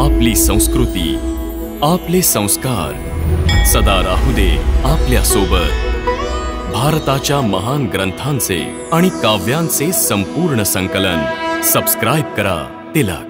आपली संस्कृती, आपले संस्कार सदा राहू दे आपल्या सोबत। भारताच्या महान ग्रंथांचे आणि काव्यांचे संपूर्ण संकलन सबस्क्राइब करा तिलक।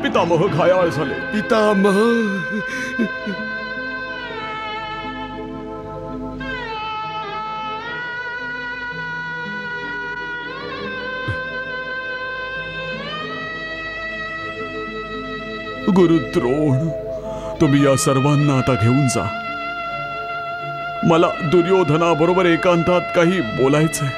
पितामह घायाळ झाले। पितामह गुरुद्रोण, तुम्ही या सर्वांना आता घेऊन जा। मला दुर्योधनाबरोबर एकांतात काही बोलायचंय।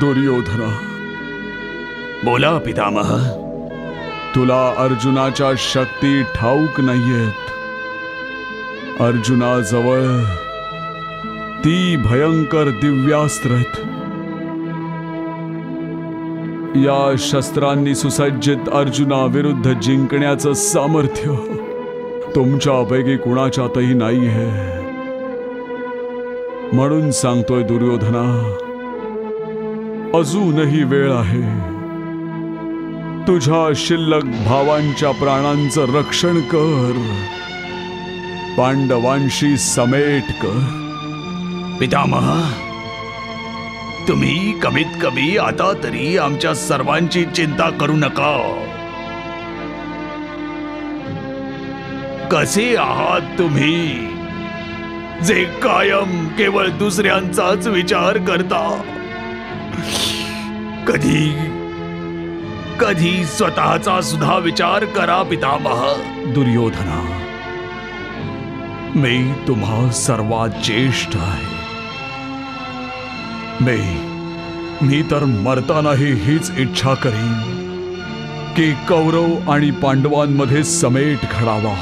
दुर्योधना, बोला पितामह। तुला अर्जुनाच्या शक्ती ठाऊक नाहीयेत। अर्जुनाजवळ ती भयंकर दिव्यास्त्र आहेत। या शस्त्रांनी सुसज्जित अर्जुनाविरुद्ध जिंकण्याचं सामर्थ्य तुमच्यापैकी कुणाच्यातही नाहीये। म्हणून सांगतोय दुर्योधना, अजूनही वेळ आहे। तुझ्या शिल्लक भावांच्या प्राणांचं रक्षण कर, पांडवांशी समेट कर। पितामह, तुम्ही कमीत कमी आता तरी आमच्या सर्वांची चिंता करू नका। कसे आहात तुम्ही? जे कायम केवळ दुसऱ्यांचाच विचार करता, कधी कधी स्वतःचा सुद्धा विचार करा पितामह. दुर्योधना, मी तुम्हा सर्वात ज्येष्ठ आहे. मी तर मरतानाही हीच इच्छा करीन की कौरव आणि पांडवांमध्ये समेट घडावा.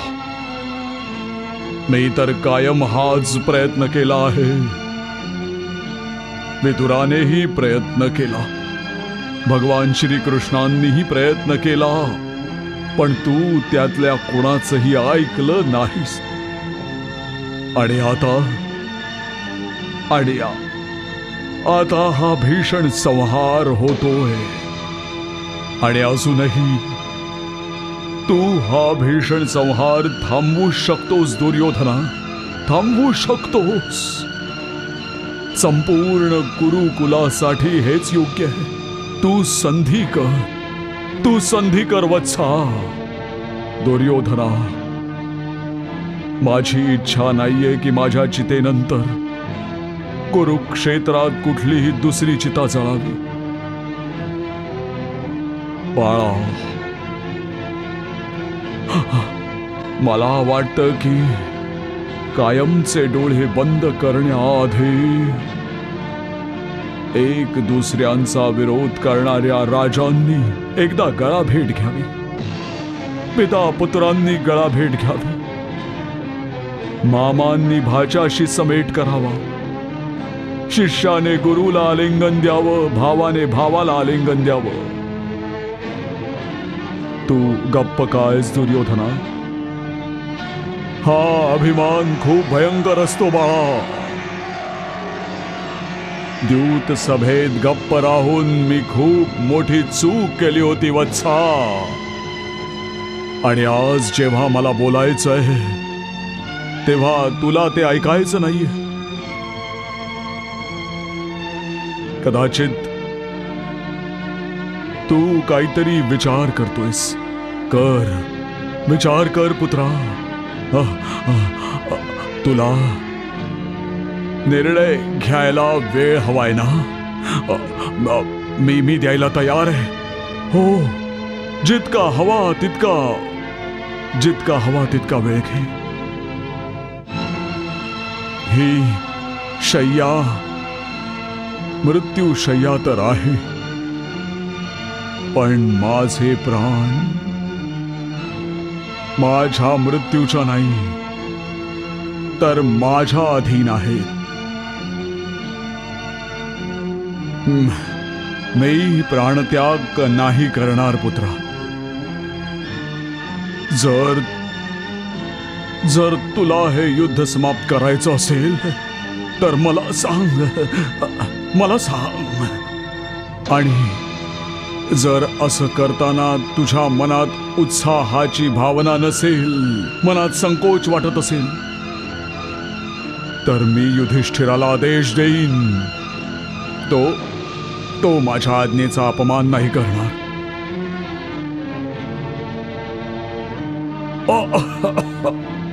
मी तर कायम हाच प्रयत्न केला आहे. विदुरानेही प्रयत्न केला, भगवान श्रीकृष्णांनीही प्रयत्न केला, पण तू त्यातल्या कोणाचंही ऐकलं नाहीस. आणि आता हा भीषण संहार होतोय. आणि अजूनही तू हा भीषण संहार थांबवू शकतोस दुर्योधना, थांबवू शकतोस. संपूर्ण कुरुकुलासाठी हेच योग्य आहे. तू संधी कर वत्सा. दुर्योधना, माझी इच्छा नाहीये की माझ्या चितेनंतर कुरुक्षेत्रात कुठलीही दुसरी चिता जळावी. बाळा, मला वाटतं की कायमचे डोळे बंद करण्याआधी एक दुसऱ्यांचा विरोध करणाऱ्या राजांनी एकदा गळाभेट घ्यावी. पिता पुत्रांनी गळाभेट घ्यावी. मामांनी भाच्याशी समेट करावा. शिष्याने गुरुला आलिंगन द्यावं, भावाने भावाला आलिंगन द्यावं. तू गप्प कायस दुर्योधना? हा अभिमान खूप भयंकर असतो बाळा. द्यूत सभेत गप्प राहून मी खूप मोठी चूक केली होती वत्सा. आणि आज जेव्हा मला बोलायचंय तेव्हा तुला ते ऐकायचं नाहीये. कदाचित तू काहीतरी विचार करतोयस. विचार कर पुत्रा. तुला निर्णय घ्यायला वेळ हवाय ना? मी द्यायला तयार आहे. हो, जितका हवा तितका वेळ घे. ही शय्या मृत्यू शय्या तर आहे, पण माझे प्राण माझ्या मृत्यूच्या नाही तर माझ्या अधीन आहेत. मी प्राणत्याग नाही करणार पुत्रा. जर तुला हे युद्ध समाप्त करायचं असेल तर मला सांग. आणि जर असं करताना तुझ्या मनात उत्साहाची भावना नसेल, मनात संकोच वाटत असेल, तर मी युधिष्ठिराला आदेश देईन. तो माझ्या आज्ञेचा अपमान नाही करणार.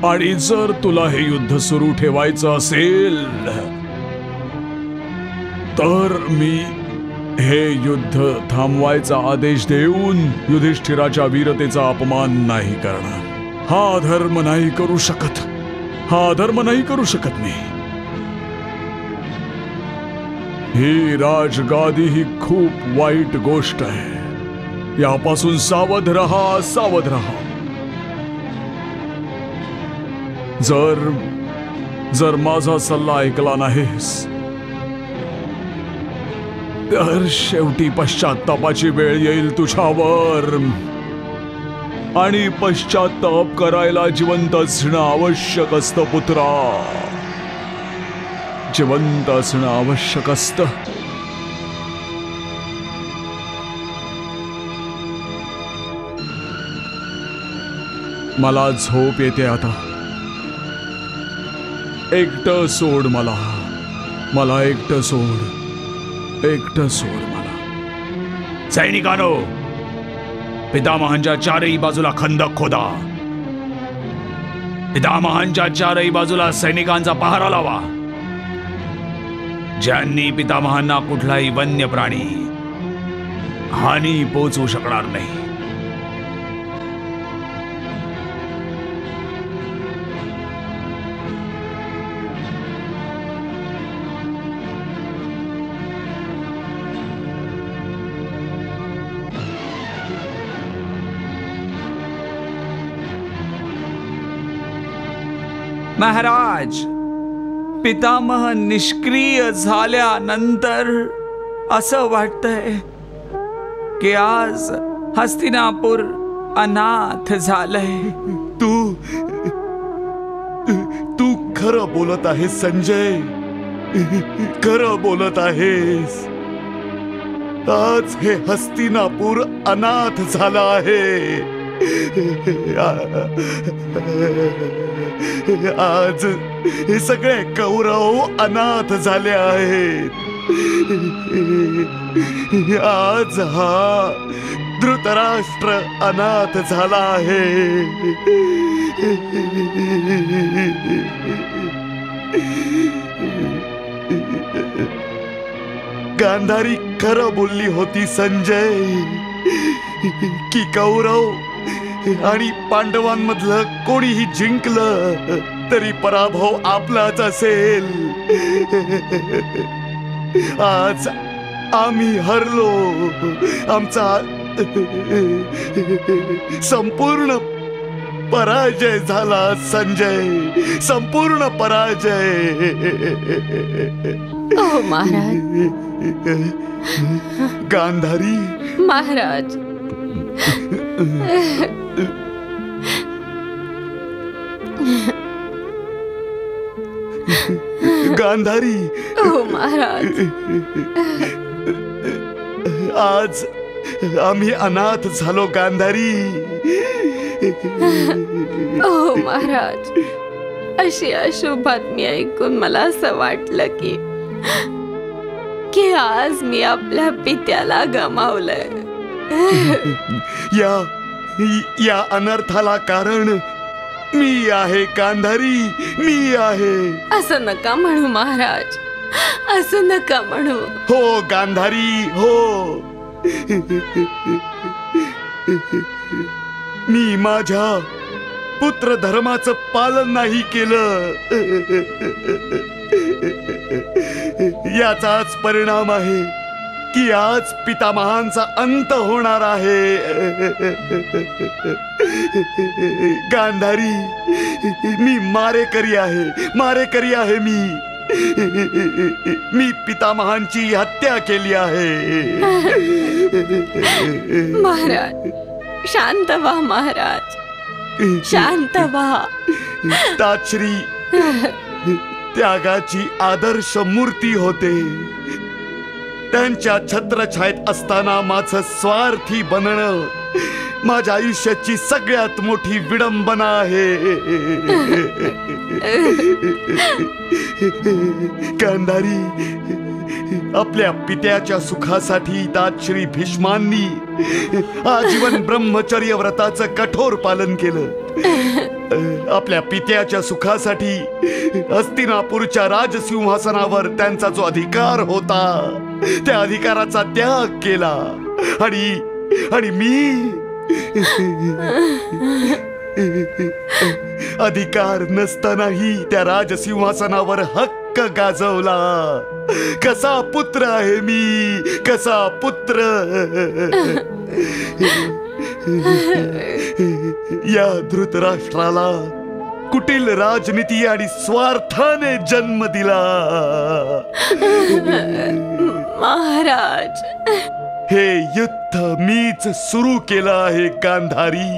आणि जर तुला हे युद्ध सुरू ठेवायचं असेल तर मी हे युद्ध थांबवायचा आदेश देऊन युधिष्ठिराच्या वीरतेचा अपमान नाही करणार. हा धर्म नाही करू शकत मी. ही राजगादी ही खूप वाईट गोष्ट आहे. यापासून सावध रहा. जर माझा सल्ला ऐकला नाहीस तर शेवटी पश्चात्तापाची वेळ येईल तुझ्यावर. आणि पश्चात्ताप करायला जिवंत असणं आवश्यक असतं पुत्रा. जिवंत असणं आवश्यक असतं. मला झोप येते आता. एकटं सोड मला एकटं सोड मला. सैनिकांनो, पितामहांच्या चारही बाजूला खंदक खोदा. पितामहांच्या चारही बाजूला सैनिकांचा पहारा लावा, ज्यांनी पितामहांना कुठलाही वन्य प्राणी हानी पोचवू शकणार नाही. महाराज, पितामह निष्क्रिय झाल्यानंतर असं वाटतंय की आज हस्तिनापुर अनाथ झालंय. तू खरं बोलत आहेस संजय, खरं बोलत आहेस. आज हे हस्तिनापूर अनाथ झालं आहे. आज हे सगळे कौरव अनाथ झाले आहेत. आज हा धृतराष्ट्र अनाथ झाला आहे. गांधारी खरं बोलली होती संजय की कौरव आणि पांडवांमधलं कोणीही जिंकलं तरी पराभव आपलाच असेल. आज आम्ही हरलो. आमचा संपूर्ण पराजय झाला संजय, संपूर्ण पराजय. ओ महाराज. गांधारी महाराज, गांधारी. ओ महाराज, आज आम्ही अनाथ झालो गांधारी. ओ महाराज, अशी अशुभ बातमी ऐकून मला असं वाटलं की आज मी आपल्या पित्याला गमावलंय. या अनर्थाला कारण मी आहे गांधारी, मी आहे. असं नका म्हणू महाराज, असं नका म्हणू. हो गांधारी, हो. मी माझ्या पुत्र धर्माचं पालन नाही केलं. याचाच परिणाम आहे की आज पितामहांचा अंत होणार आहे. गांधारी, मी मारेकरी आहे मी पितामहांची हत्या केली आहे. महाराज, शांत व्हा महाराज, शांत व्हा. ताचरी त्यागाची आदर्श मूर्ती होते. त्यांच्या छत्रछायेत असताना माझं स्वार्थी बनणं माझ्या आयुष्याची सगळ्यात मोठी विडंबना आहे. गांधारी, आपल्या पित्याच्या सुखासाठी ताश्री भीष्मांनी आजीवन ब्रह्मचर्य व्रताचं कठोर पालन केलं. आपल्या पित्याच्या सुखासाठी हस्तिनापूरच्या राजसिंहासनावर त्यांचा जो अधिकार होता त्या अधिकाराचा त्याग केला. आणि मी अधिकार नसतानाही त्या राजसिंहासनावर हक्क गाजवला. कसा पुत्र आहे मी, कसा पुत्र. या धृतराष्ट्राला कुटील राजनीती आणि स्वार्थाने जन्म दिला. महाराज, हे युद्ध मीच सुरू केलं आहे गांधारी.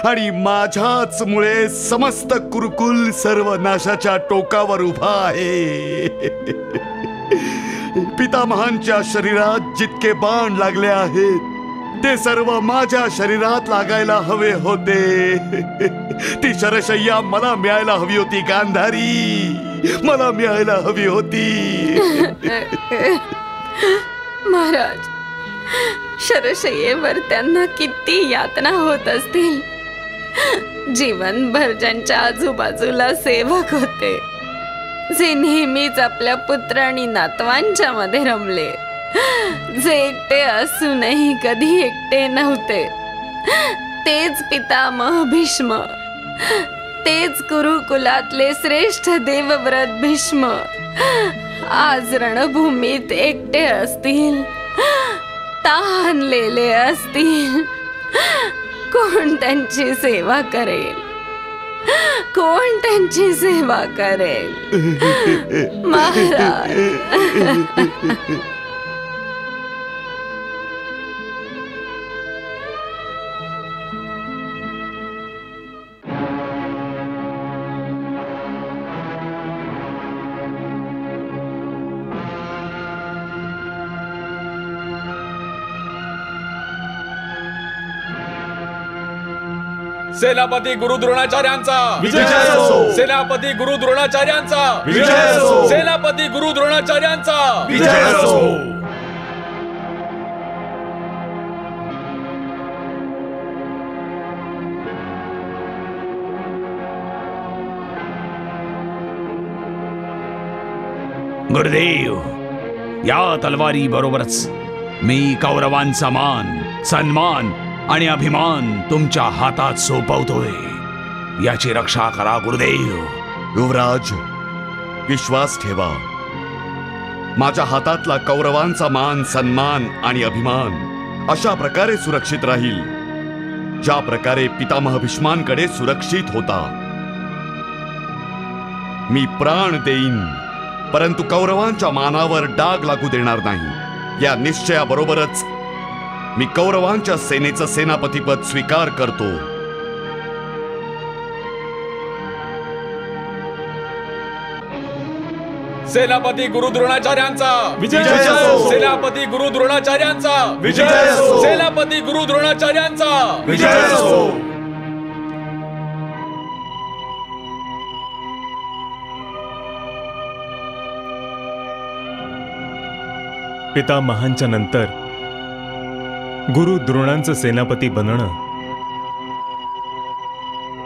आणि माझ्याच मुळे समस्त कुरुकुल सर्वनाशाच्या टोकावर उभा आहे. पितामहांच्या शरीरात जितके बाण लागले आहेत ते सर्व माझ्या शरीरात लागायला हवे होते. ती शरशय्या मला मिळायला हवी होती गांधारी, मला मिळायला हवी होती. महाराज, शरशय्येवर त्यांना किती यातना होत असतील. जीवनभर ज्यांच्या आजूबाजूला सेवक होते, जे नेहमीच आपल्या पुत्र आणि नातवांच्या मध्ये रमले, जे एकटे असूनही कधी एकटे नव्हते, तेच पितामह भीष्म, तेच कुरुकुलातले श्रेष्ठ देवव्रत भीष्म आज रणभूमीत एकटे असतील, ताणलेले असतील. कोण त्यांची सेवा करेल? कोण त्यांची सेवा करेल? महाराज. सेनापती गुरु द्रोणाचार्यांचा विजय असो. सेनापती गुरु द्रोणाचार्यांचा विजय असो. सेनापती गुरु द्रोणाचार्यांचा विजय असो. गुरुदेव, या तलवारी बरोबरच मी कौरवांचा मान, सन्मान आणि अभिमान तुमच्या हातात सोपवतोय. याची रक्षा करा गुरुदेव. युवराज, विश्वास ठेवा. माझ्या हातातला कौरवांचा मान, सन्मान आणि अभिमान अशा प्रकारे सुरक्षित राहील ज्या प्रकारे पितामह भीष्मांकडे सुरक्षित होता. मी प्राण देईन, परंतु कौरवांच्या मानावर डाग लागू देणार नाही. या निश्चयाबरोबरच मी कौरवांच्या सेनेचं सेनापतीपद स्वीकार करतो. सेनापती गुरु द्रोणाचार्यांचा विजय असो. सेनापती गुरु द्रोणाचार्यांचा विजय असो. सेनापती गुरु द्रोणाचार्यांचा विजय असो. पितामहांच्या नंतर गुरु द्रोणांचं सेनापती बनणं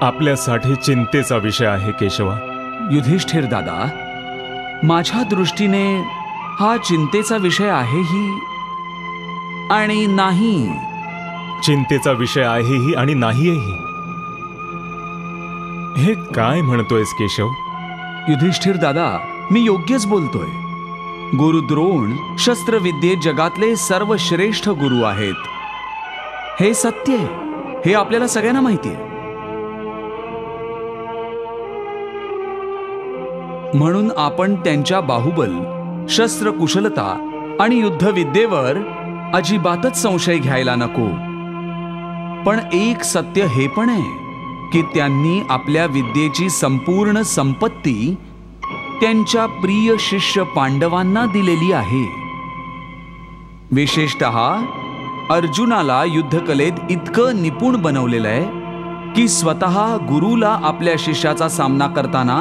आपल्यासाठी चिंतेचा विषय आहे केशवा. युधिष्ठिर दादा, माझ्या दृष्टीने हा चिंतेचा विषय आहेही आणि नाही. चिंतेचा विषय आहेही आणि नाहीही. हे काय म्हणतोयस केशव? युधिष्ठिर दादा, मी योग्यच बोलतोय. गुरु द्रोण शस्त्रविद्येत जगातले सर्वश्रेष्ठ गुरु आहेत. हे सत्य आहे, हे आपल्याला सगळ्यांना माहिती आहे. म्हणून आपण त्यांच्या बाहुबल, शस्त्रकुशलता आणि युद्धविद्येवर अजिबातच संशय घ्यायला नको. पण एक सत्य हे पण आहे की त्यांनी आपल्या विद्येची संपूर्ण संपत्ती त्यांच्या प्रिय शिष्य पांडवांना दिलेली आहे. विशेषतः अर्जुनाला युद्धकलेत इतकं निपुण बनवलेलं आहे की स्वतः गुरुला आपल्या शिष्याचा सामना करताना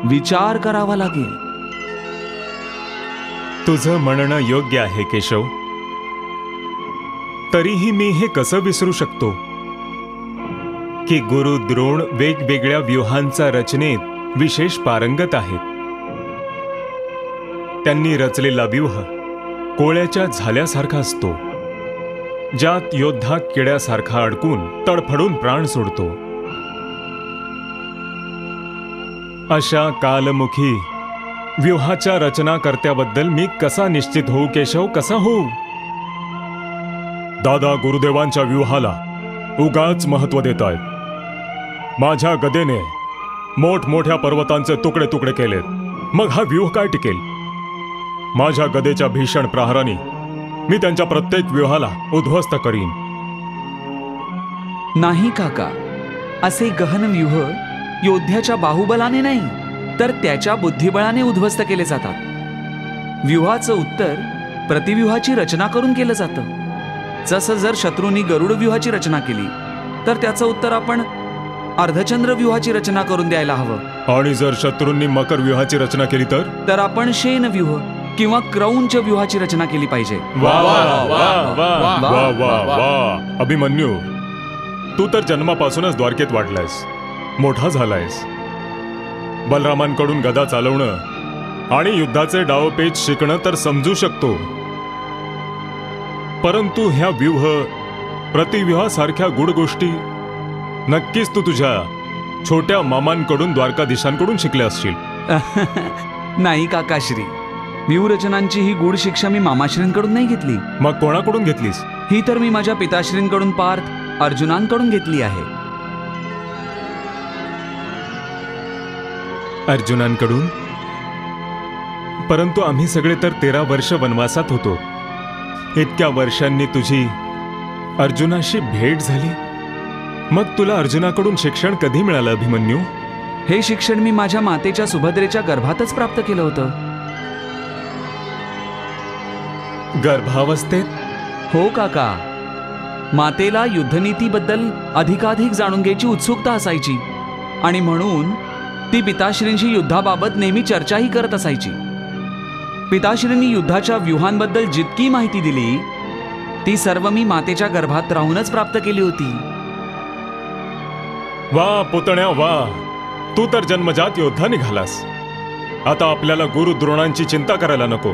विचार करावा लागेल. तुझं म्हणणं योग्य आहे केशव. तरीही मी हे कसं विसरू शकतो की गुरु द्रोण वेगवेगळ्या व्यूहांचा रचनेत विशेष पारंगत आहेत. त्यांनी रचलेला व्यूह कोळ्याच्या झाल्यासारखा असतो, ज्यात योद्धा किड्यासारखा अडकून तडफडून प्राण सोडतो. अशा कालमुखी व्यूहाच्या रचनाकर्त्याबद्दल मी कसा निश्चित होऊ केशव, कसा होऊ? दादा गुरुदेवांच्या व्यूहाला उगाच महत्व देत आहेत. माझ्या गदेने मोठमोठ्या पर्वतांचे तुकडे तुकडे केलेत, मग हा व्यूह काय टिकेल? माझ्या गदेच्या भीषण प्रहाराने मी त्यांच्या प्रत्येक व्यूहाला उद्ध्वस्त करीन. नाही काका, असे गहन व्यूह योद्ध्याच्या बाहुबलाने नाही तर त्याच्या बुद्धिबळाने उद्ध्वस्त केले जातात. व्यूहाचं उत्तर प्रतिव्यूहाची रचना करून केलं जातं. जसं जर शत्रूंनी गरुड व्यूहाची रचना केली तर त्याचं उत्तर आपण अर्धचंद्र व्यूहाची रचना करून द्यायला हवं. आणि जर शत्रूंनी मकर व्यूहाची रचना केली तर आपण शेन व्यूह किंवा क्रौंच व्यूहाची रचना केली पाहिजे. वा वा वा वा वा वा वा. अभिमन्यू, तू तर जन्मापासूनच द्वारकेत वाढलायस, मोठा झालायस. बलरामांकडून गदा चालवणं आणि युद्धाचे डावपेच शिकणं तर समजू शकतो, परंतु ह्या व्यूह प्रतिव्यूहासारख्या गूढ गोष्टी नक्कीच तू तुझ्या छोट्या मामांकडून द्वारकाधीशांकडून शिकले असशील. नाही काकाश्री, व्यूहरचनांची ही गूढ शिक्षा मी मामाश्रींकडून नाही घेतली. मग कोणाकडून घेतलीस? ही तर मी माझ्या पिताश्रींकडून पार्थ अर्जुनांकडून घेतली आहे. अर्जुनांकडून? परंतु आम्ही सगळे तर 13 वर्ष वनवासात होतो. इतक्या वर्षांनी तुझी अर्जुनाशी भेट झाली, मग तुला अर्जुनाकडून शिक्षण कधी मिळालं अभिमन्यू? हे शिक्षण मी माझ्या मातेच्या सुभद्रेच्या गर्भातच प्राप्त केलं होतं. गर्भावस्थेत? हो काका, मातेला युद्धनीतीबद्दल अधिकाधिक जाणून घ्यायची उत्सुकता असायची आणि म्हणून ती पिताश्रींशी युद्धाबाबत नेहमी चर्चाही करत असायची. पिताश्रींनी युद्धाच्या व्यूहांबद्दल जितकी माहिती दिली ती सर्व मी मातेच्या गर्भात राहूनच प्राप्त केली होती. वा पुतण्या वा, तू तर जन्मजात योद्धा निघालास. आता आपल्याला गुरु द्रोणांची चिंता करायला नको.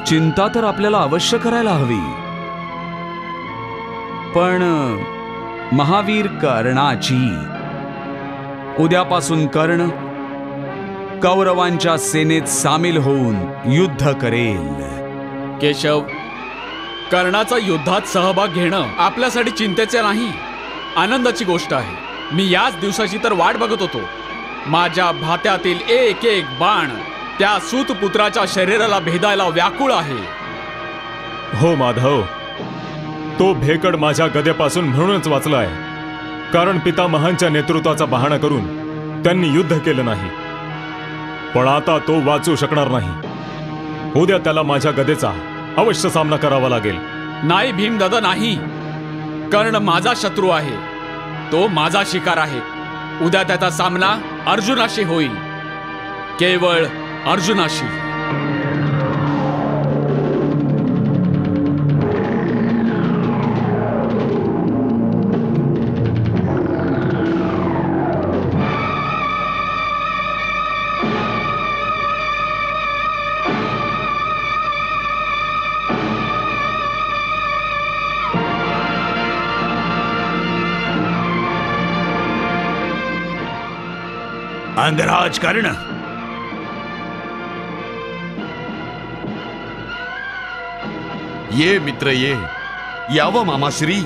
चिंता तर आपल्याला अवश्य करायला हवी, पण महावीर कर्णाची. उद्यापासून कर्ण कौरवांच्या सेनेत सामील होऊन युद्ध करेल. केशव, कर्णाचा युद्धात सहभाग घेणं आपल्यासाठी चिंतेचे नाही, आनंदाची गोष्ट आहे. मी याच दिवसाची तर वाट बघत होतो. माझ्या भात्यातील एक एक बाण त्या सूतपुत्राच्या शरीराला भेदायला व्याकुळ आहे. हो माधव, तो भेकड माझ्या गदेपासून म्हणूनच वाचलाय, कारण पितामहांच्या नेतृत्वाचा बहाणा करून त्यांनी युद्ध केलं नाही. पण आता तो वाचू शकणार नाही. उद्या त्याला माझ्या गदेचा अवश्य सामना करावा लागेल. नाही भीमदादा, नाही. कर्ण माझा शत्रू आहे, तो माझा शिकार आहे. उद्या त्याचा सामना अर्जुनाशी होईल, केवळ अर्जुनाशी. अंगराज कर्ण, ये मित्र ये, यावं मामाश्री.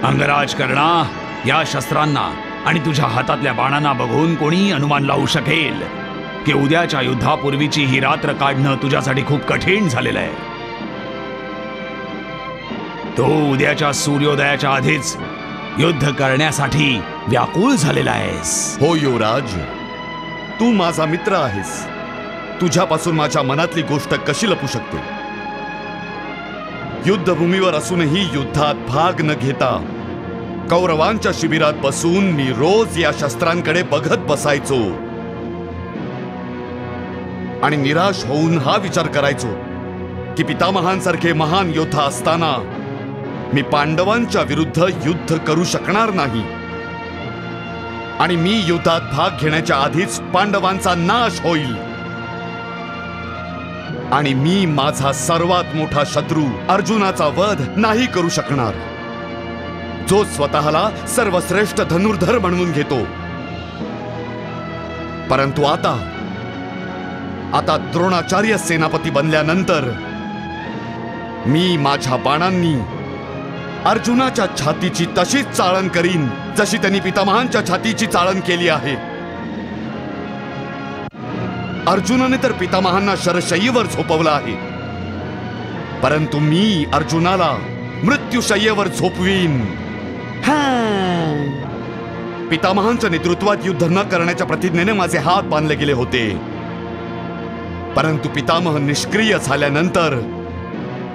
अंगराज कर्णा, या शस्त्रांना आणि तुझ्या हातातल्या बाणांना बघून कोणी अनुमान लावू शकेल की उद्याच्या युद्धापूर्वीची ही रात्र काढणं तुझ्यासाठी खूप कठीण झालेलं आहे. तो उद्याच्या सूर्योदयाच्या आधीच युद्ध करण्यासाठी व्याकुळ झालेला आहेस. हो युवराज, तू माझा मित्र आहेस. तुझ्यापासून माझ्या मनातली गोष्ट कशी लपू शकते? युद्धभूमीवर असूनही युद्धात भाग न घेता कौरवांच्या शिबिरात बसून मी रोज या शस्त्रांकडे बघत बसायचो आणि निराश होऊन हा विचार करायचो की पितामहांसारखे महान योद्धा असताना मी पांडवांच्या विरुद्ध युद्ध करू शकणार नाही आणि मी युद्धात भाग घेण्याच्या आधीच पांडवांचा नाश होईल आणि मी माझा सर्वात मोठा शत्रू अर्जुनाचा वध नाही करू शकणार, जो स्वतःला सर्वश्रेष्ठ धनुर्धर म्हणून घेतो. परंतु आता द्रोणाचार्य सेनापती बनल्यानंतर मी माझ्या बाणांनी अर्जुनाच्या छातीची तशीच चाळण करीन जशी त्यांनी पितामहांच्या छातीची चाळण केली आहे. अर्जुनाने तर पितामहांना शरशय्येवर झोपवलं आहे, परंतु मी अर्जुनाला मृत्यूशय्येवर झोपवीन. पितामहांच्या नेतृत्वात युद्ध न करण्याच्या प्रतिज्ञेने माझे हात बांधले गेले होते, परंतु पितामह निष्क्रिय झाल्यानंतर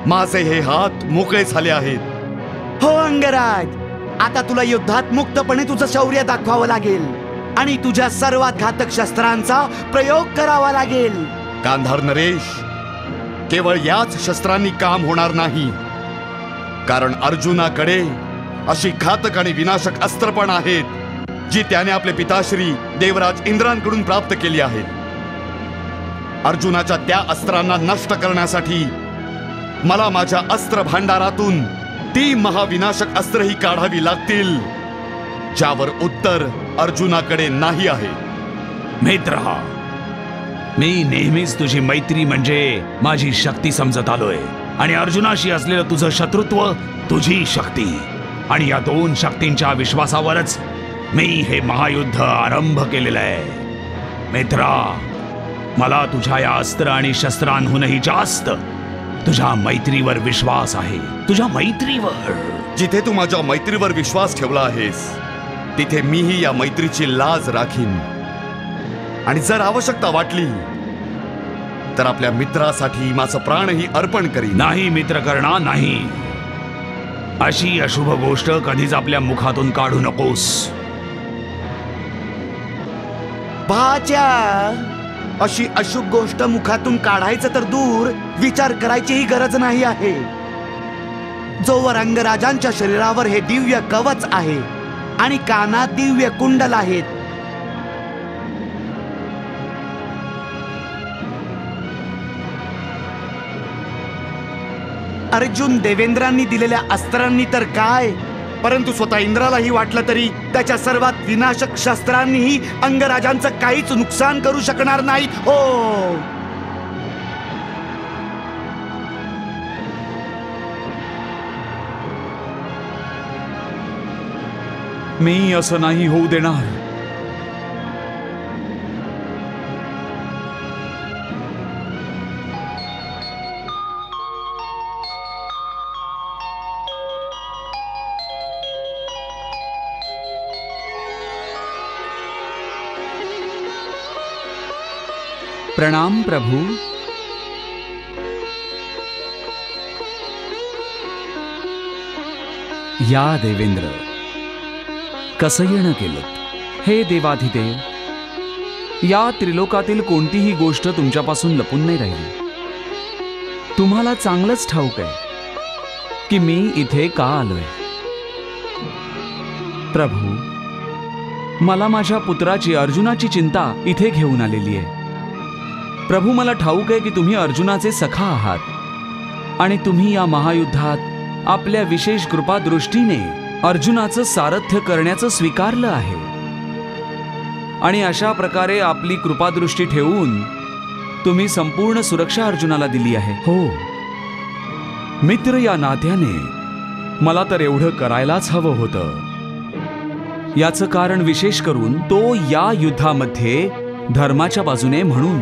माझे हे हात मोकळे झाले आहेत हो अंगराज, आता तुला युद्धात मुक्तपणे तुझं शौर्य दाखवावं लागेल आणि तुझ्या सर्वात घातक शस्त्रांचा प्रयोग करावा लागेल. गांधार नरेश, केवळ याच शस्त्रांनी काम होणार नाही, कारण अर्जुनाकडे अशी घातक आणि विनाशक अस्त्र पण आहेत जी त्याने आपले पिताश्री देवराज इंद्रांकडून प्राप्त केली आहेत. अर्जुनाच्या त्या अस्त्रांना नष्ट करण्यासाठी मला माझ्या अस्त्र भांडारातून ती महाविनाशक अस्त्रही काढावी लागतील, ज्यावर उत्तर अर्जुनाकडे नाही आहे. मित्रा, मी नेहमीच तुझी मैत्री म्हणजे माझी शक्ती समजत आलोय आणि अर्जुनाशी असलेलं तुझं शत्रुत्व तुझी शक्ती, आणि या दोन शक्तींच्या विश्वासावरच मी हे महायुद्ध आरंभ केलेलं आहे. मित्रा, मला तुझ्या या अस्त्र आणि शस्त्रांहूनही जास्त तुझ्या मैत्रीवर विश्वास आहे. तुझ्या मैत्रीवर. जिथे तू माझ्या मैत्रीवर विश्वास ठेवला आहेस तिथे मीही या मैत्रीची लाज राखीन, आणि जर आवश्यकता वाटली तर आपल्या मित्रासाठी माझं प्राणही अर्पण करीन. नाही मित्रकर्णा, नाही. अशी अशुभ गोष्ट कधीच आपल्या मुखातून काढू नकोस. भाच्या, अशी अशुभ गोष्ट मुखातून काढायचं तर दूर, विचार करायचीही गरज नाही आहे. जोवर अंगराजांच्या शरीरावर हे दिव्य कवच आहे आणि कानात दिव्य कुंडल आहेत, अर्जुन देवेंद्रांनी दिलेल्या अस्त्रांनी तर काय, परंतु स्वतः इंद्रालाही वाटलं तरी त्याच्या सर्वात विनाशक शस्त्रांनीही अंगराजांचं काहीच नुकसान करू शकणार नाही. हो, मी असं नाही होऊ देणार. प्रणाम प्रभू. या देवेंद्र, कसं येणं केलं? हे देवाधिदेव, या त्रिलोकातील कोणतीही गोष्ट तुमच्यापासून लपून नाही राहिली. तुम्हाला चांगलंच ठाऊक आहे की मी इथे का आलोय. प्रभू, मला माझ्या पुत्राची अर्जुनाची चिंता इथे घेऊन आलेली आहे. प्रभू, मला ठाऊक आहे की तुम्ही अर्जुनाचे सखा आहात आणि तुम्ही या महायुद्धात आपल्या विशेष कृपादृष्टीने अर्जुनाचं सारथ्य करण्याचं स्वीकारलं आहे. आणि अशा प्रकारे आपली कृपादृष्टी ठेवून तुम्ही संपूर्ण सुरक्षा अर्जुनाला दिली आहे. हो, मित्र या नात्याने मला तर एवढं करायलाच हवं होतं. याचं कारण विशेष करून तो या युद्धामध्ये धर्माच्या बाजूने म्हणून.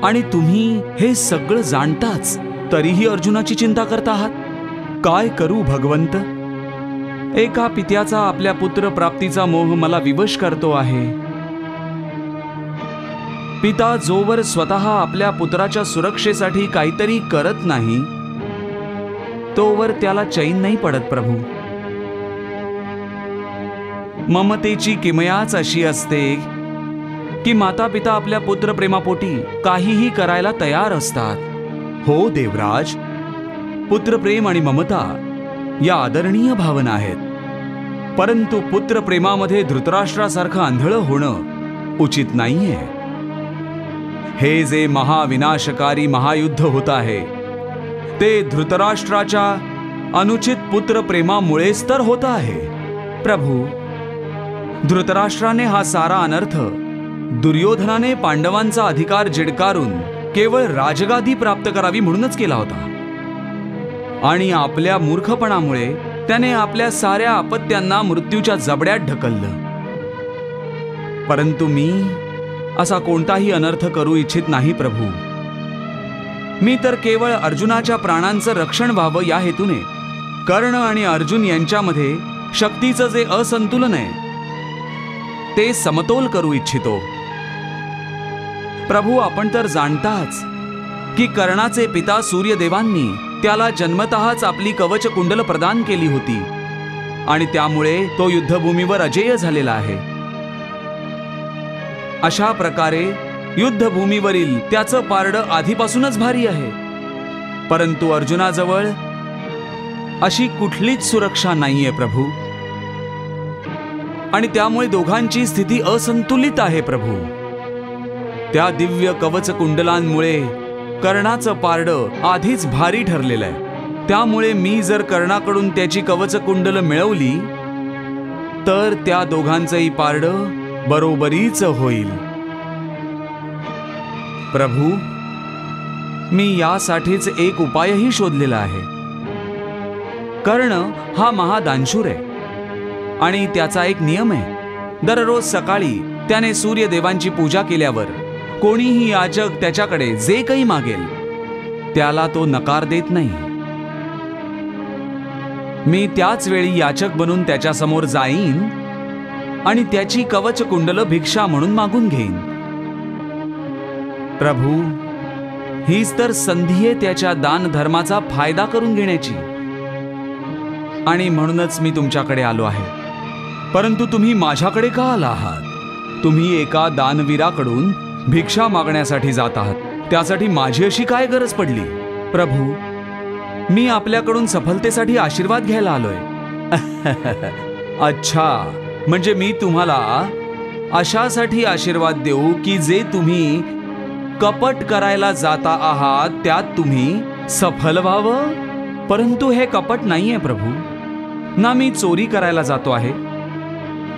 आणि तुम्ही हे सगळं जाणताच तरीही अर्जुनाची चिंता करता आहात. काय करू भगवंत? एका पित्याचा आपल्या पुत्र प्राप्तीचा मोह मला विवश करतो आहे. पिता जोवर स्वतः आपल्या पुत्राच्या सुरक्षेसाठी काहीतरी करत नाही तोवर त्याला चैन नाही पडत. प्रभू, ममतेची किमयाच अशी असते की माता पिता आपल्या पुत्र प्रेमापोटी काहीही करायला तयार असतात. हो देवराज, पुत्रप्रेम आणि ममता या आदरणीय भावना आहेत, परंतु पुत्रप्रेमामध्ये धृतराष्ट्रासारखं आंधळं होणं उचित नाहीये. हे जे महाविनाशकारी महायुद्ध होत आहे ते धृतराष्ट्राच्या अनुचित पुत्रप्रेमामुळेच तर होत आहे. प्रभू, धृतराष्ट्राने हा सारा अनर्थ दुर्योधनाने पांडवांचा अधिकार झिडकारून केवळ राजगादी प्राप्त करावी म्हणूनच केला होता. आणि आपल्या मूर्खपणामुळे त्याने आपल्या साऱ्या अपत्यांना मृत्यूच्या जबड्यात ढकललं. परंतु मी असा कोणताही अनर्थ करू इच्छित नाही. प्रभू, मी तर केवळ अर्जुनाच्या प्राणांचं रक्षण व्हावं या हेतूने कर्ण आणि अर्जुन यांच्यामध्ये शक्तीचं जे असंतुलन आहे ते समतोल करू इच्छितो. प्रभू, आपण तर जाणताच की कर्णाचे पिता सूर्यदेवांनी त्याला जन्मतःच आपली कवच कुंडल प्रदान केली होती आणि त्यामुळे तो युद्धभूमीवर अजेय झालेला आहे. अशा प्रकारे युद्धभूमीवरील त्याचं पारडं आधीपासूनच भारी आहे. परंतु अर्जुनाजवळ अशी कुठलीच सुरक्षा नाहीये प्रभू, आणि त्यामुळे दोघांची स्थिती असंतुलित आहे प्रभू. त्या दिव्य कवच कुंडलांमुळे कर्णाचं पारडं आधीच भारी ठरलेलं आहे. त्यामुळे मी जर कर्णाकडून त्याची कवच कुंडल मिळवली तर त्या दोघांचंही पारडं बरोबरीच होईल. प्रभू, मी यासाठीच एक उपायही शोधलेला आहे. कर्ण हा महादानशूर आहे आणि त्याचा एक नियम आहे. दररोज सकाळी त्याने सूर्यदेवांची पूजा केल्यावर कोणीही याचक त्याच्याकडे जे काही मागेल त्याला तो नकार देत नाही. मी त्याच वेळी याचक बनून त्याच्या समोर जाईन आणि त्याची कवच कुंडल भिक्षा म्हणून मागून घेईन. प्रभू, हीच तर संधी आहे त्याच्या दान धर्माचा फायदा करून घेण्याची, आणि म्हणूनच मी तुमच्याकडे आलो आहे. परंतु तुम्ही माझ्याकडे का आला आहात? तुम्ही एका दानवीराकडून भिक्षा मागण्यासाठी जात आहात. त्यासाठी माझी अशी काय गरज पडली? प्रभू, मी आपल्याकडून सफलतेसाठी आशीर्वाद घ्यायला आलोय. अच्छा, म्हणजे मी तुम्हाला अशासाठी आशीर्वाद देऊ की जे तुम्ही कपट करायला जाता आहात त्यात तुम्ही सफल व्हावं? परंतु हे कपट नाहीये प्रभू. ना मी चोरी करायला जातो आहे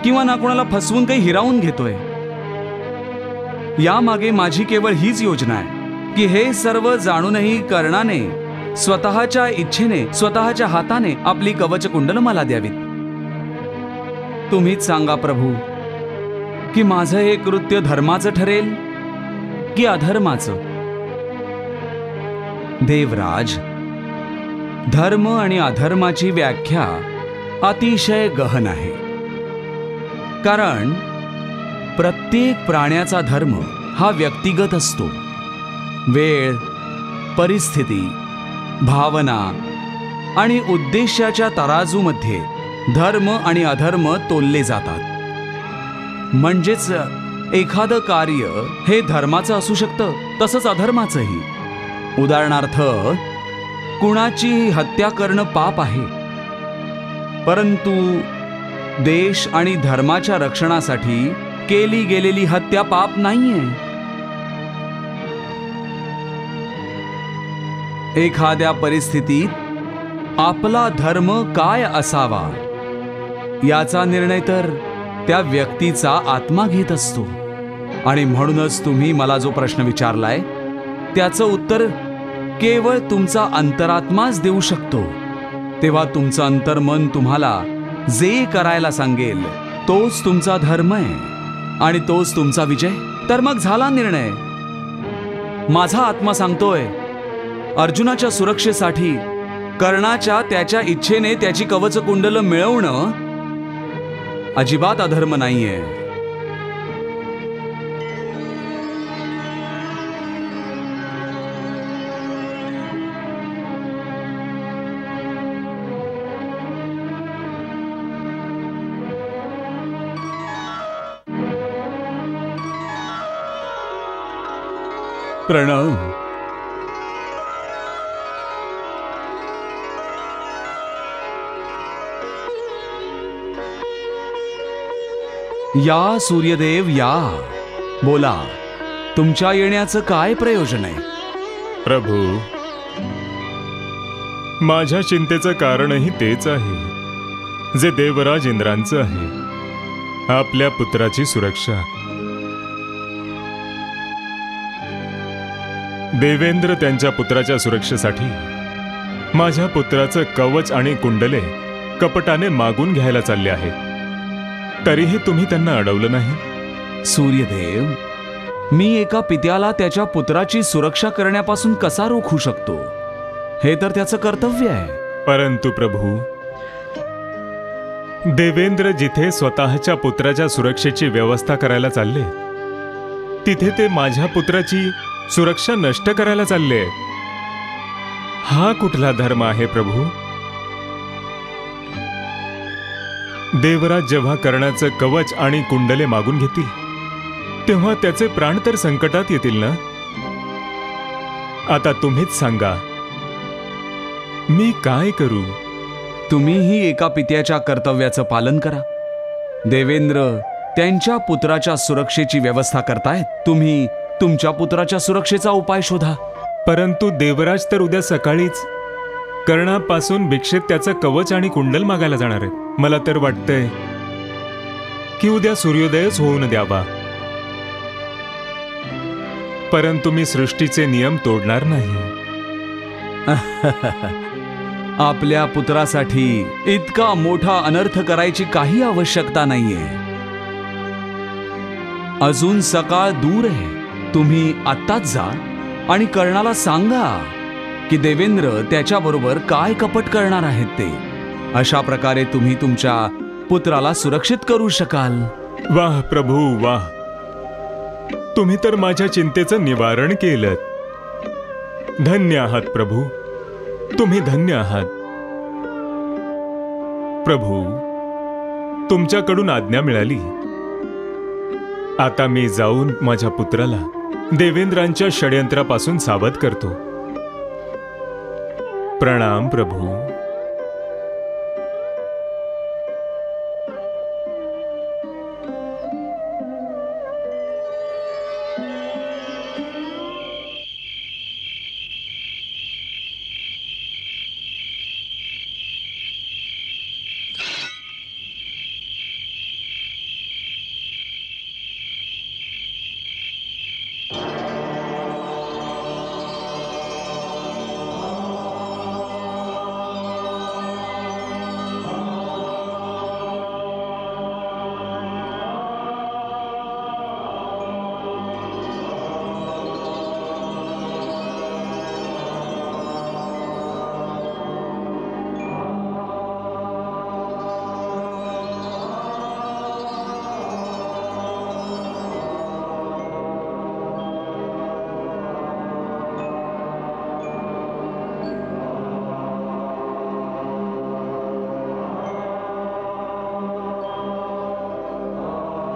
किंवा ना कोणाला फसवून काही हिरावून घेतोय. यामागे माझी केवळ हीच योजना आहे की हे सर्व जाणूनही कर्णाने स्वतःच्या इच्छेने स्वतःच्या हाताने आपली कवच कुंडल मला द्यावीत. तुम्हीच सांगा प्रभू की माझं हे कृत्य धर्माचं ठरेल की अधर्माचं? देवराज, धर्म आणि अधर्माची व्याख्या अतिशय गहन आहे. कारण प्रत्येक प्राण्याचा धर्म हा व्यक्तिगत असतो. वेळ, परिस्थिती, भावना आणि उद्देशाच्या तराजूमध्ये धर्म आणि अधर्म तोलले जातात. म्हणजेच एखादं कार्य हे धर्माचं असू शकतं, तसंच अधर्माचंही. उदाहरणार्थ, कुणाची हत्या करणं पाप आहे, परंतु देश आणि धर्माच्या रक्षणासाठी केली गेलेली हत्या पाप नाहीये. एखाद्या परिस्थितीत आपला धर्म काय असावा याचा निर्णय तर त्या व्यक्तीचा आत्मा घेत असतो. आणि म्हणूनच तुम्ही मला जो प्रश्न विचारलाय त्याचं उत्तर केवळ तुमचा अंतरात्माच देऊ शकतो. तेव्हा तुमचं अंतर्मन तुम्हाला जे करायला सांगेल तोच तुमचा धर्म आहे आणि तोच तुमचा विजय. तर मग झाला निर्णय. माझा आत्मा सांगतोय अर्जुनाच्या सुरक्षेसाठी कर्णाच्या त्याच्या इच्छेने त्याची कवच कुंडल मिळवणं अजिबात अधर्म नाहीये. प्रणव, या सूर्यदेव या. बोला, तुमच्या येण्याचं काय प्रयोजन आहे? प्रभू, माझ्या चिंतेचं कारणही तेच आहे जे देवराज इंद्रांचं आहे, आपल्या पुत्राची सुरक्षा. देवेंद्र त्यांच्या पुत्राच्या सुरक्षेसाठी माझ्या पुत्राचं कवच आणि कुंडले कपटाने मागून घ्यायला चालले आहेत. तरीही तुम्ही त्यांना अडवलं नाही. सूर्यदेव, मी एका पित्याला त्याच्या पुत्राची सुरक्षा करण्यापासून कसा रोखू शकतो? हे तर त्याचं कर्तव्य आहे. परंतु प्रभू, देवेंद्र जिथे स्वतःच्या पुत्राच्या सुरक्षेची व्यवस्था करायला चालले तिथे ते माझ्या पुत्राची सुरक्षा नष्ट करायला चालले. हा कुठला धर्म आहे प्रभू? देवराज जेव्हा कर्णाचं कवच आणि कुंडले मागून घेतील तेव्हा त्याचे प्राण तर संकटात येतील ना? आता तुम्हीच सांगा, मी काय करू? तुम्हीही एका पित्याच्या कर्तव्याचं पालन करा. देवेंद्र त्यांच्या पुत्राच्या सुरक्षेची व्यवस्था करतायत, तुम्ही तुमच्या पुत्राच्या सुरक्षेचा उपाय शोधा. परंतु देवराज तर उद्या सकाळीच कर्णापासून भिक्षेत त्याचं कवच आणि कुंडल मागायला जाणार आहेत. मला तर वाटतंय की उद्या सूर्योदयच होऊन द्यावा. परंतु मी सृष्टीचे नियम तोडणार नाही. आपल्या पुत्रासाठी इतका मोठा अनर्थ करायची काही आवश्यकता नाहीये. अजून सकाळ दूर आहे. तुम्ही आत्ताच जा आणि कर्णाला सांगा की देवेंद्र त्याच्याबरोबर काय कपट करणार आहेत ते. अशा प्रकारे तुम्ही तुमच्या पुत्राला सुरक्षित करू शकाल. वाह प्रभू वाह, तुम्ही तर माझ्या चिंतेचं निवारण केलं. धन्य आहात प्रभू, तुम्ही धन्य आहात. प्रभू, तुमच्याकडून आज्ञा मिळाली. आता मी जाऊन माझ्या पुत्राला देवेंद्रांच्या षड्यंत्रापासून सावध करतो. प्रणाम प्रभू.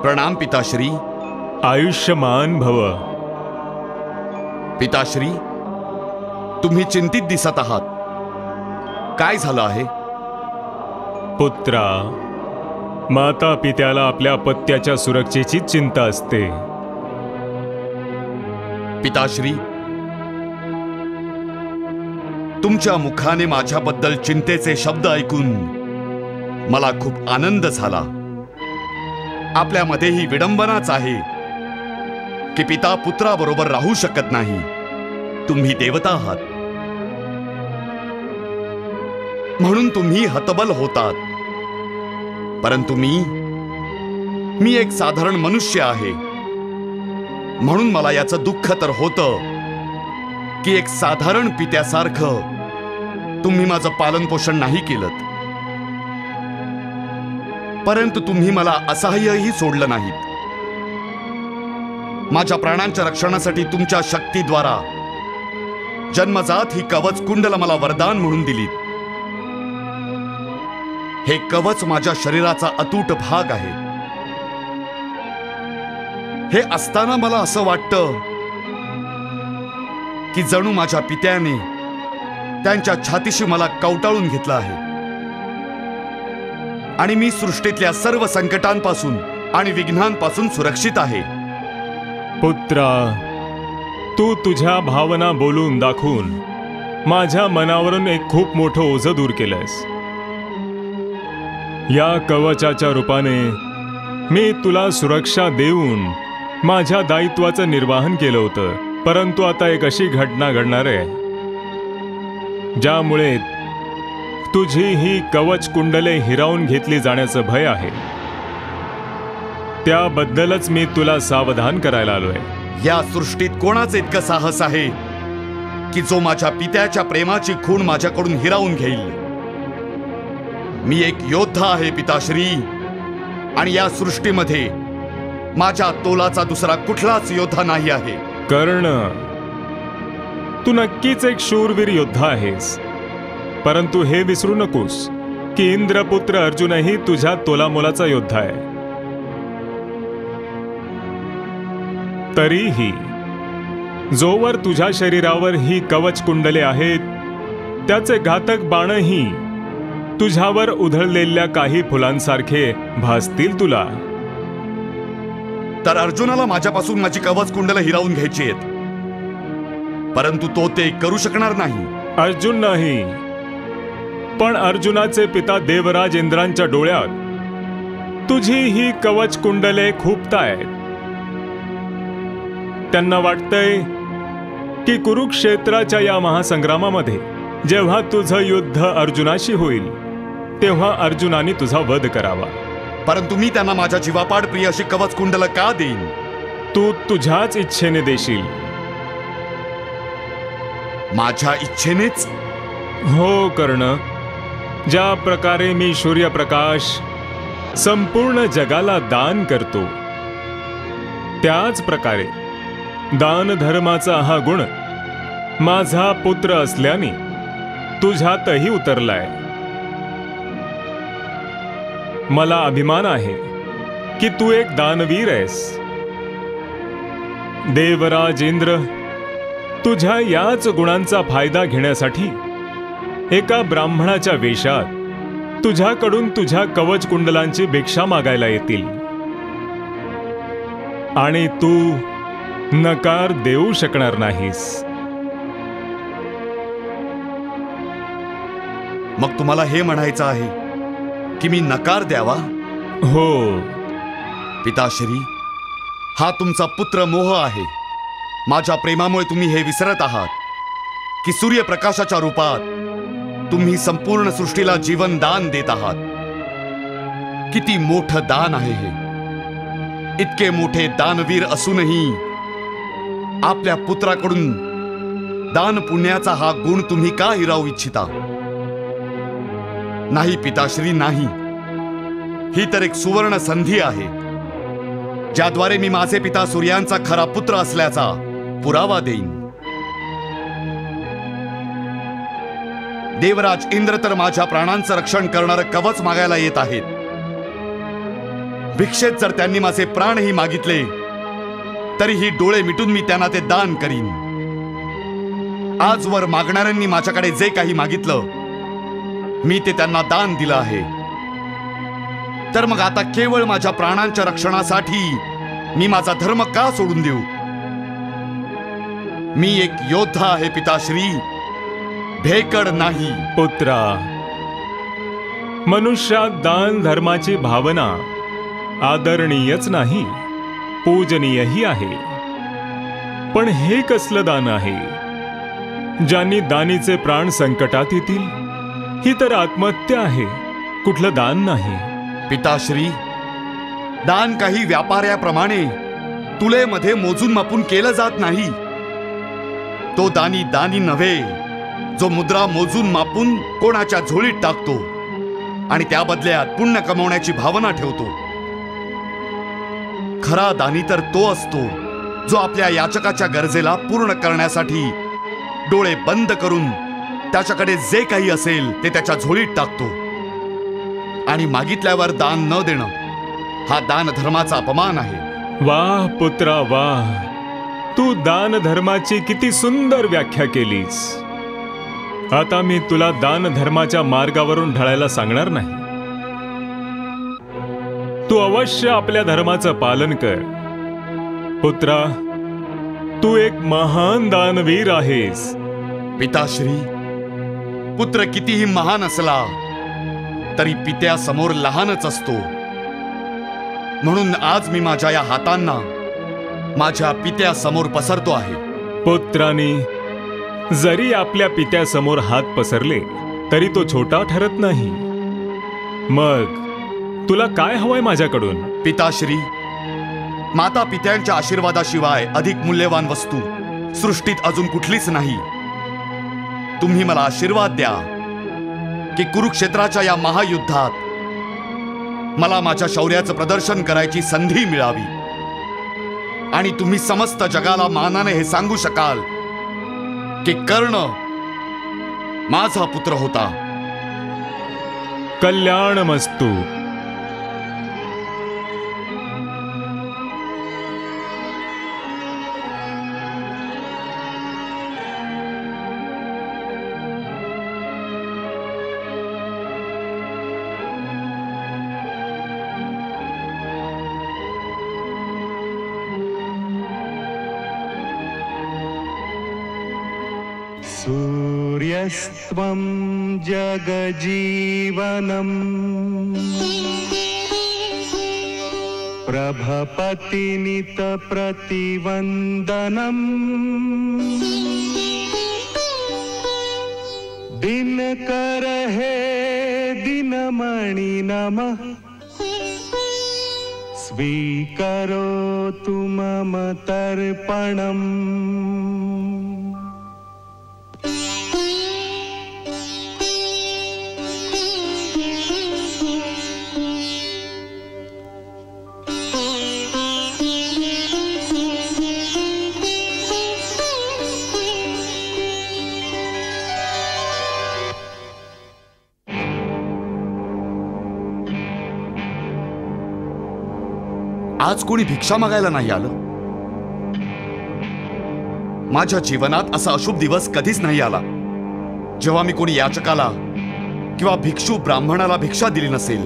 प्रणाम पिताश्री. आयुष्यमान भव. पिताश्री, तुम्ही चिंतित दिसत आहात. काय झालं आहे? पुत्रा, माता पित्याला आपल्या पत्याच्या सुरक्षेची चिंता असते. पिताश्री, तुमच्या मुखाने माझ्याबद्दल चिंतेचे शब्द ऐकून मला खूप आनंद झाला. आपल्यामध्ये ही विडंबनाच आहे की पिता पुत्राबरोबर राहू शकत नाही. तुम्ही देवता आहात म्हणून तुम्ही हतबल होतात. परंतु मी एक साधारण मनुष्य आहे. म्हणून मला याचं दुःख तर होतं की एक साधारण पित्यासारखं तुम्ही माझं पालन पोषण नाही केलं. परंतु तुम्ही मला असहाय्यही सोडलं नाहीत. माझ्या प्राणांच्या रक्षणासाठी तुमच्या शक्तीद्वारा जन्मजात ही कवच कुंडल मला वरदान म्हणून दिलीत. हे कवच माझ्या शरीराचा अतूट भाग आहे. हे असताना मला असं वाटतं की जणू माझ्या पित्याने त्यांच्या छातीशी मला कवटाळून घेतलं आहे आणि मी सृष्टीतल्या सर्व संकटांपासून आणि विघ्नांपासून सुरक्षित आहे. पुत्रा, तू तुझ्या भावना बोलून दाखवून माझ्या मनावरून एक खूप मोठं ओझं दूर केलंस. या कवचाच्या रूपाने मी तुला सुरक्षा देऊन माझ्या दायित्वाचं निर्वाहन केलं होतं. परंतु आता एक अशी घटना घडणार आहे ज्यामुळे तुझी ही कवच कुंडले हिरावून घेतली जाण्याचं भय आहे. त्याबद्दलच मी तुला सावधान करायला आलोय. या सृष्टीत कोणाचं इतकं साहस आहे की जो माझ्या पित्याच्या प्रेमाची खूण माझ्याकडून हिरावून घेईल? मी एक योद्धा आहे पिताश्री, आणि या सृष्टीमध्ये माझ्या तोलाचा दुसरा कुठलाच योद्धा नाही आहे. कर्ण, तू नक्कीच एक शूरवीर योद्धा आहेस, परंतु हे विसरू नकोस की इंद्रपुत्र अर्जुनही तुझ्या तोलामोलाचा योद्धा आहे. तरीही जोवर तुझ्या शरीरावर ही कवच कुंडले आहेत, त्याचे घातक बाणही तुझ्यावर उधळलेल्या काही फुलांसारखे भासतील तुला. तर अर्जुनाला माझ्यापासून माझी कवच कुंडलं हिरावून घ्यायची आहेत, परंतु तो ते करू शकणार नाही. अर्जुन नाही, पण अर्जुनाचे पिता देवराज इंद्रांच्या डोळ्यात तुझी ही कवच कुंडले खुपतायत. त्यांना वाटतंय की कुरुक्षेत्राच्या या महासंग्रामामध्ये जेव्हा तुझं युद्ध अर्जुनाशी होईल, तेव्हा अर्जुनाने तुझा वध करावा. परंतु मी त्यांना माझ्या जीवापाड प्रिय अशी कवच कुंडलं का देईन? तू तुझ्याच इच्छेने देशील. माझ्या इच्छेनेच? हो कर्ण, ज्या प्रकारे मी सूर्यप्रकाश संपूर्ण जगाला दान करतो, त्याच प्रकारे दान धर्माचा हा गुण माझा पुत्र असल्याने तुझ्यातही उतरलाय. मला अभिमान आहे की तू एक दानवीर आहेस. देवराज इंद्र तुझ्या याच गुणांचा फायदा घेण्यासाठी एका ब्राह्मणाच्या वेशात तुझ्याकडून तुझ्या कवच कुंडलांची भिक्षा मागायला येतील, आणि तू नकार देऊ शकणार नाहीस. मग तुम्हाला हे म्हणायचं आहे की मी नकार द्यावा? हो पिताश्री, हा तुमचा पुत्र मोह आहे. माझ्या प्रेमामुळे तुम्ही हे विसरत आहात की सूर्यप्रकाशाच्या रूपात तुम्ही संपूर्ण सृष्टीला जीवन दान देत आहात. किती मोठं दान आहे हे! इतके मोठे दानवीर असूनही आपल्या पुत्राकडून दान पुण्याचा हा गुण तुम्ही का हिरावू इच्छिता? नाही पिताश्री, नाही. ही तर एक सुवर्ण संधी आहे, ज्याद्वारे मी माझे पिता सूर्यांचा खरा पुत्र असल्याचा पुरावा देईन. देवराज इंद्र तर माझ्या प्राणांचं रक्षण करणारं कवच मागायला येत आहेत. भिक्षेत जर त्यांनी माझे प्राणही मागितले तरीही डोळे मिटून मी त्यांना ते दान करीन. आजवर मागणाऱ्यांनी माझ्याकडे जे काही मागितलं मी ते त्यांना दान दिलं आहे. तर मग आता केवळ माझ्या प्राणांच्या रक्षणासाठी मी माझा धर्म का सोडून देऊ? मी एक योद्धा आहे पिताश्री, भेकड नाही. पुत्रा, मनुष्यात दान धर्माची भावना आदरणीयच नाही, पूजनीयही आहे. पण हे कसलं दान आहे ज्यांनी दानीचे प्राण संकटात येतील? ही तर आत्महत्या आहे, कुठलं दान नाही. पिताश्री, दान काही व्यापाऱ्याप्रमाणे तुलेमध्ये मोजून मापून केलं जात नाही. तो दानी दानी नव्हे, जो मुद्रा मोजून मापून कोणाच्या झोळीत टाकतो आणि त्या बदल्यात पुण्य कमवण्याची भावना ठेवतो. खरा दानी तर तो असतो जो आपल्या याचकाच्या गरजेला पूर्ण करण्यासाठी डोळे बंद करून त्याच्याकडे जे काही असेल ते त्याच्या झोळीत टाकतो. आणि मागितल्यावर दान न देणं हा दान धर्माचा अपमान आहे. वाह पुत्रा वाह, तू दान धर्माची किती सुंदर व्याख्या केलीस. आता मी तुला दान धर्माच्या मार्गावरून ढळायला सांगणार नाही. तू अवश्य आपल्या धर्माचं पालन कर. पुत्रा, तू एक महान दानवीर आहेस. पिताश्री, पुत्र कितीही महान असला तरी पित्यासमोर लहानच असतो. म्हणून आज मी माझ्या या हातांना माझ्या पित्यासमोर पसरतो आहे. पुत्रांनी जरी आपल्या पित्यासमोर हात पसरले तरी तो छोटा ठरत नाही. मग तुला काय हवंय माझ्याकडून? पिताश्री, माता पित्यांच्या आशीर्वादाशिवाय अधिक मूल्यवान वस्तू सृष्टीत अजून कुठलीच नाही. तुम्ही मला आशीर्वाद द्या की कुरुक्षेत्राच्या या महायुद्धात मला माझ्या शौर्याचं प्रदर्शन करायची संधी मिळावी आणि तुम्ही समस्त जगाला मानाने हे सांगू शकाल की कर्ण माझा पुत्र होता. कल्याणमस्तु. सूर्यस्त्वं जगजीवनम् प्रभपतिनितप्रतिवन्दनम् दिनकर हे दिनमणि नमः स्वीकरोतु मम तर्पणम्. आज कोणी भिक्षा मागायला नाही आलं. माझ्या जीवनात असा अशुभ दिवस कधीच नाही आला जेव्हा मी कोणी याचकाला किंवा भिक्षू ब्राह्मणाला भिक्षा दिली नसेल.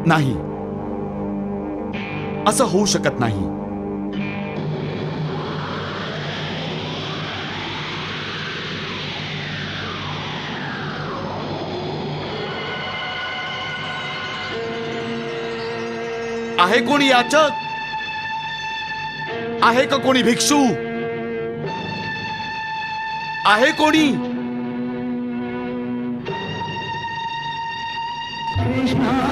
नाही, असं होऊ शकत नाही. आहे कोणी याचक? आहे का कोणी भिक्षू? आहे कोणी? कृष्णा